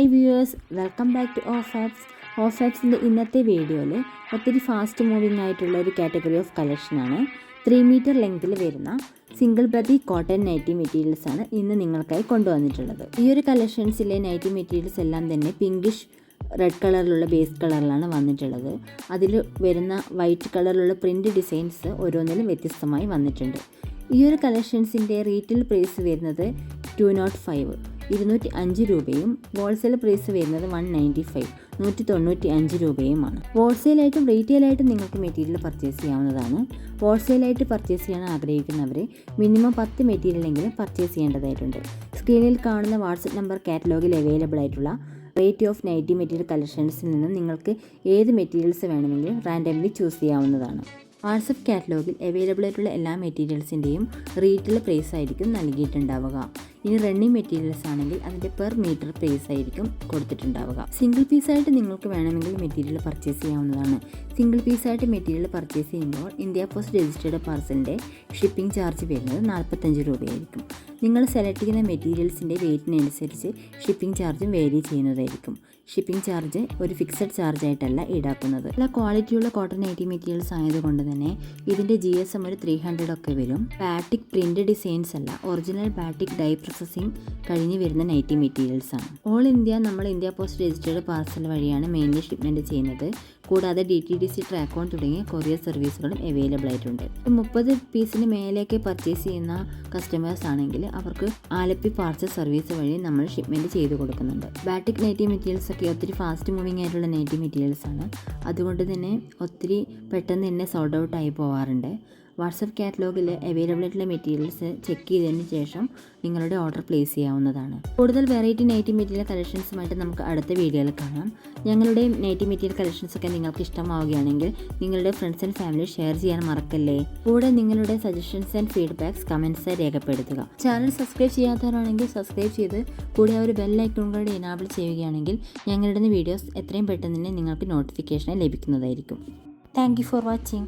Hi viewers, welcome back to ഓഫാബ്സ്. ഓഫാബ്സിൻ്റെ ഇന്നത്തെ വീഡിയോയിൽ ഒത്തിരി ഫാസ്റ്റ് മൂവിങ് ആയിട്ടുള്ള ഒരു കാറ്റഗറി ഓഫ് കളക്ഷനാണ്. 3 മീറ്റർ ലെങ്ത്തിൽ വരുന്ന സിംഗിൾ പ്രതി കോട്ടൺ നൈറ്റി മെറ്റീരിയൽസ് ആണ് ഇന്ന് നിങ്ങൾക്കായി കൊണ്ടുവന്നിട്ടുള്ളത്. ഈ ഒരു കളക്ഷൻസിലെ നൈറ്റി മെറ്റീരിയൽസ് എല്ലാം തന്നെ പിങ്കിഷ് റെഡ് കളറിലുള്ള ബേസ് കളറിലാണ് വന്നിട്ടുള്ളത്. അതിൽ വരുന്ന വൈറ്റ് കളറിലുള്ള പ്രിൻ്റ് ഡിസൈൻസ് ഓരോന്നിലും വ്യത്യസ്തമായി വന്നിട്ടുണ്ട്. ഈ ഒരു കളക്ഷൻസിൻ്റെ റീറ്റെയിൽ പ്രൈസ് വരുന്നത് 205 205 രൂപയും ഹോൾസെയിൽ പ്രൈസ് വരുന്നത് 195 195 രൂപയുമാണ്. ഹോൾസെയിലായിട്ടും റീറ്റെയിലായിട്ടും നിങ്ങൾക്ക് മെറ്റീരിയൽ പർച്ചേസ് ചെയ്യാവുന്നതാണ്. ഹോൾസെയിലായിട്ട് പർച്ചേസ് ചെയ്യാൻ ആഗ്രഹിക്കുന്നവർ മിനിമം 10 മെറ്റീരിയലെങ്കിലും പർച്ചേസ് ചെയ്യേണ്ടതായിട്ടുണ്ട്. സ്ക്രീനിൽ കാണുന്ന വാട്സപ്പ് നമ്പർ കാറ്റലോഗിൽ അവൈലബിൾ ആയിട്ടുള്ള വെറൈറ്റി ഓഫ് നൈറ്റി മെറ്റീരിയൽ കളക്ഷൻസിൽ നിന്നും നിങ്ങൾക്ക് ഏത് മെറ്റീരിയൽസ് വേണമെങ്കിലും റാൻഡംലി ചൂസ് ചെയ്യാവുന്നതാണ്. വാട്സപ്പ് കാറ്റലോഗിൽ അവൈലബിൾ ആയിട്ടുള്ള എല്ലാ മെറ്റീരിയൽസിൻ്റെയും റീറ്റെയിൽ പ്രൈസ് ആയിരിക്കും നൽകിയിട്ടുണ്ടാവുക. ഇനി റണ്ണിങ് മെറ്റീരിയൽസ് ആണെങ്കിൽ അതിൻ്റെ പെർ മീറ്റർ പ്രൈസ് ആയിരിക്കും കൊടുത്തിട്ടുണ്ടാവുക. സിംഗിൾ പീസായിട്ട് നിങ്ങൾക്ക് വേണമെങ്കിൽ മെറ്റീരിയൽ പർച്ചേസ് ചെയ്യാവുന്നതാണ്. സിംഗിൾ പീസായിട്ട് മെറ്റീരിയൽ പർച്ചേസ് ചെയ്യുമ്പോൾ ഇന്ത്യ പോസ്റ്റ് രജിസ്റ്റേർഡ് പാർസലിൻ്റെ ഷിപ്പിംഗ് ചാർജ് വരുന്നത് 45 രൂപയായിരിക്കും. നിങ്ങൾ സെലക്ട് ചെയ്യുന്ന മെറ്റീരിയൽസിൻ്റെ വെയ്റ്റിനനുസരിച്ച് ഷിപ്പിംഗ് ചാർജും വേരി ചെയ്യുന്നതായിരിക്കും. ഷിപ്പിംഗ് ചാർജ് ഒരു ഫിക്സഡ് ചാർജ് ആയിട്ടല്ല ഈടാക്കുന്നത്. നല്ല ക്വാളിറ്റിയുള്ള കോട്ടൺ നൈറ്റി മെറ്റീരിയൽസ് ആയതുകൊണ്ട് തന്നെ ഇതിൻ്റെ GSM ഒരു 300 ഒക്കെ വരും. ബാറ്റിക് പ്രിൻ്റ് ഡിസൈൻസ് അല്ല, ഒറിജിനൽ ബാറ്റിക് ഡൈ പ്രോസസ്സിംഗ് കഴിഞ്ഞ് വരുന്ന നൈറ്റി മെറ്റീരിയൽസ് ആണ്. ഓൾ ഇന്ത്യ നമ്മൾ ഇന്ത്യ പോസ്റ്റ് രജിസ്റ്റേർഡ് പാർസൽ വഴിയാണ് മെയിൻലി ഷിപ്മെൻറ്റ് ചെയ്യുന്നത്. കൂടാതെ DTDC ട്രാക്കോൺ തുടങ്ങിയ കൊറിയർ സർവീസുകളും അവൈലബിൾ ആയിട്ടുണ്ട്. 30 പീസിന് മേലേക്ക് പർച്ചേസ് ചെയ്യുന്ന കസ്റ്റമേഴ്സ് ആണെങ്കിൽ അവർക്ക് ആലപ്പി പാർസൽ സർവീസ് വഴി നമ്മൾ ഷിപ്മെൻറ്റ് ചെയ്ത് കൊടുക്കുന്നുണ്ട്. ബാറ്റിക് നൈറ്റി മെറ്റീരിയൽസ് ഒക്കെ ഒത്തിരി ഫാസ്റ്റ് മൂവിങ് ആയിട്ടുള്ള നൈറ്റി മെറ്റീരിയൽസ് ആണ്. അതുകൊണ്ട് തന്നെ ഒത്തിരി പെട്ടെന്ന് തന്നെ സോൾഡ് ഔട്ട് ആയി പോകാറുണ്ട്. വാട്സപ്പ് കാറ്റലോഗിൽ അവൈലബിൾ ആയിട്ടുള്ള മെറ്റീരിയൽസ് ചെക്ക് ചെയ്തതിന് ശേഷം നിങ്ങളുടെ ഓർഡർ പ്ലേസ് ചെയ്യാവുന്നതാണ്. കൂടുതൽ വെറൈറ്റി നൈറ്റി മെറ്റീരിയൽ കളക്ഷൻസുമായിട്ട് നമുക്ക് അടുത്ത വീഡിയോയിൽ കാണാം. ഞങ്ങളുടെ നൈറ്റി മെറ്റീരിയൽ കളക്ഷൻസ് ഒക്കെ നിങ്ങൾക്ക് ഇഷ്ടമാവുകയാണെങ്കിൽ നിങ്ങളുടെ ഫ്രണ്ട്സ് ആൻഡ് ഫാമിലി ഷെയർ ചെയ്യാൻ മറക്കല്ലേ. കൂടെ നിങ്ങളുടെ സജഷൻസ് ആൻഡ് ഫീഡ്ബാക്സ് കമൻറ്റ്സ് രേഖപ്പെടുത്തുക. ചാനൽ സബ്സ്ക്രൈബ് ചെയ്യാത്തവരാണെങ്കിൽ സബ്സ്ക്രൈബ് ചെയ്ത് കൂടെ ഒരു ബെൽ ഐക്കൺ കൂടെ എനാബിൾ ചെയ്യുകയാണെങ്കിൽ ഞങ്ങളുടെ വീഡിയോസ് എത്രയും പെട്ടെന്ന് തന്നെ നിങ്ങൾക്ക് നോട്ടിഫിക്കേഷൻ ലഭിക്കുന്നതായിരിക്കും. Thank you for watching.